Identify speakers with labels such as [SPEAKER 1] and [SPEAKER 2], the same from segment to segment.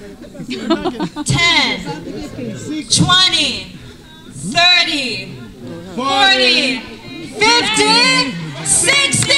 [SPEAKER 1] 20, 30, 40, 50, 60!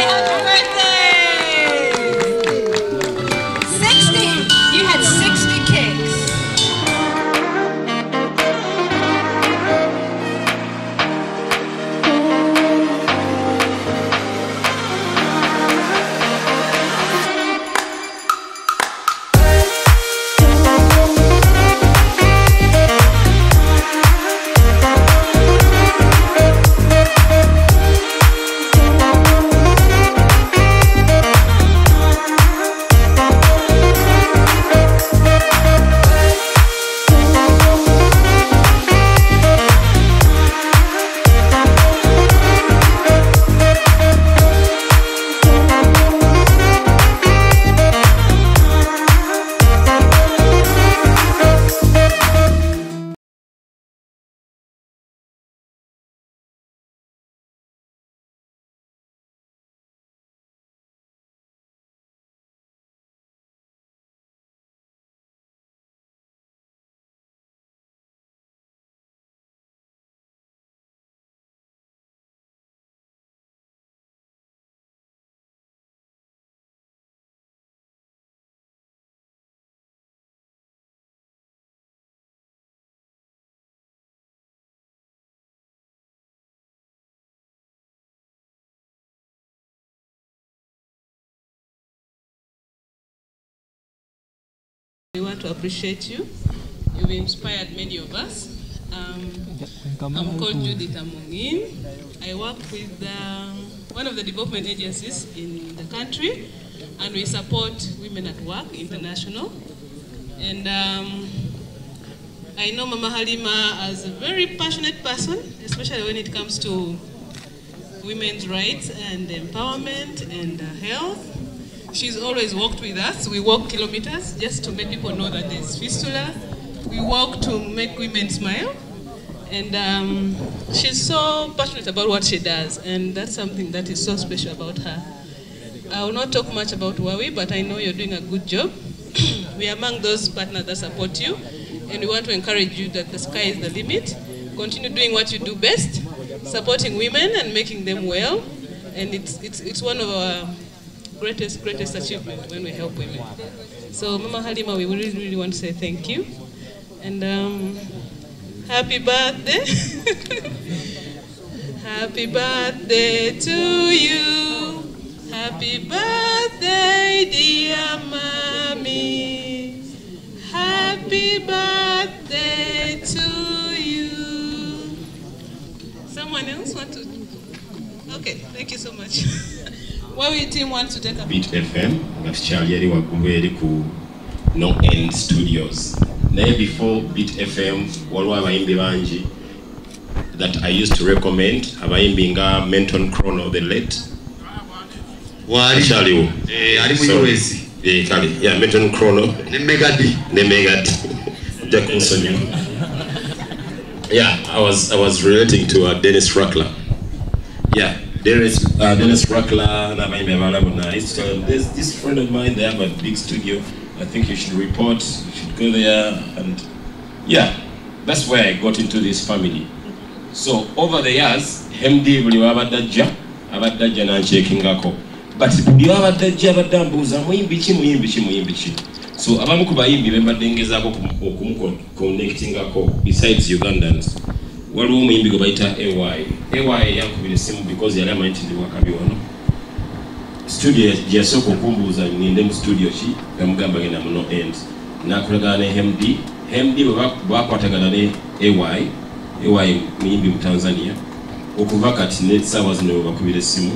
[SPEAKER 1] Happy birthday! 60! You had 60 cakes.
[SPEAKER 2] We want to appreciate you. You've inspired many of us. I'm called Judith Amongin. I work with one of the development agencies in the country, and we support Women at Work International. And I know Mama Halima as a very passionate person, especially when it comes to women's rights and empowerment and health. She's always walked with us. We walk kilometers just to make people know that there's fistula. We walk to make women smile. And she's so passionate about what she does. And that's something that is so special about her. I will not talk much about Huawei, but I know you're doing a good job. We are among those partners that support you. And we want to encourage you that the sky is the limit. Continue doing what you do best, supporting women and making them well. And it's one of our greatest achievement when we help women. So Mama Halima, we really want to say thank you. And happy birthday. Happy birthday to you. Happy birthday, dear mommy. Happy birthday to you. Someone else want to? Okay, thank you so much. Huawei team wants to take a
[SPEAKER 3] Beat FM, Gafichalieri Wakumberi ku No End Studios. Now before Beat FM, waliwo abayimbi bangi that I used to recommend. Abayimbi nga Menton Chrono, the late.
[SPEAKER 4] Wali
[SPEAKER 3] Chaliwo.
[SPEAKER 4] Ali mu US.
[SPEAKER 3] Kali. Yeah, Menton Chrono.
[SPEAKER 4] Ne Megadi.
[SPEAKER 3] Jackson. Yeah, I was relating to Dennis Ruckler. Yeah. Dennis Ruckler, there's this friend of mine, they have a big studio. I think you should report, you should go there, and yeah, that's where I got into this family. So over the years, MD buli wabadajja na nchekingako. But buli wabadajja badambuza muyimbi ki. So abamu ku bayimbi bembaddengezaako okumuconnectingako besides Ugandans. Waliwo omuyimbi gwe bayita AY yakubira essimu because yali amanyi nti ndi wakabi wano. Studio gyeyasooka okumbuuza ngende mu studio ki gamugamba genda mu No End. N'akolagana ne MD bwe bakwatagana ne AY muyimbi mu Tanzania. Okuva kati n'essaawa zino bwe bakubira essimu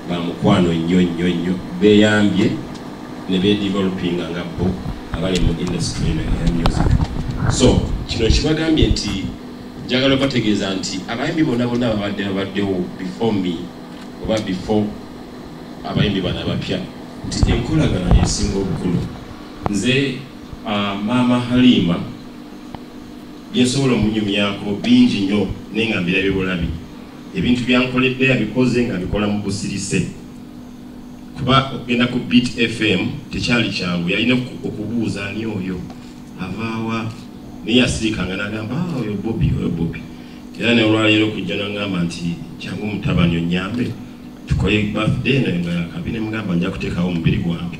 [SPEAKER 3] bamukwano nnyo beeyambye ne beedevelopinga nga bo abali mu industry ya music. So kino kibagambye nti njagala bategeeza nti abayimbi bonna babaddewo before me oba before abayimbi bano abapya nti enkolagana yesinga obukulu. Nze Mama Halima byensobola omunyumyako bingi nnyo naye nga mbirabye bulabi. Ebintu byankoledde abikoze nga bikola mu busirise. kuba okugenda ku Beat FM tekyali kyangu yalina okubuuza ani oyo avaawa naye yasirikanga n'agamba oyo Bobby era ne olwaleero kujja n'agamba nti kyangu mutabani onyambe tukole birthday naye nga yakabine mugamba nja kuteekawo omubiri gwange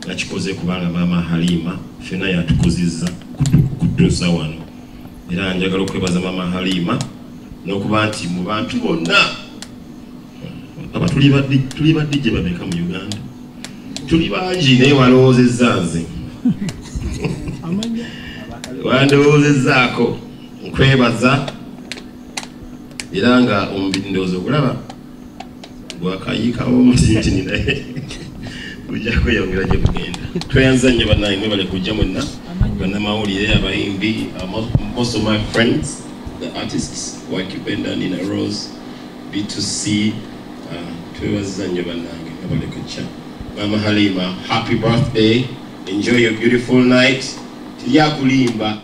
[SPEAKER 3] nakikoze kubanga maama Halima ffena yatukuzizza kutuusa wano era njagala okwebaza maama Halima n'okuba nti mu bantu bonna aba tuli badijje babeka mu Uganda tuli bangi naye walowoozezza nze wandowoozezaako nkwebaza era nga omubiri ndowooza okulaba gwakayiikawo omutintini naye gujja kweyongera gye kugenda tweyanza nnyo bannange mwebale kujja mwenna bannamawulire abayimbi most of my friends the artists Wakipenda Nina Rose B2C twebaza nnyo bannange mwebale kujja Mama Halima happy birthday enjoy your beautiful night tilyakulimba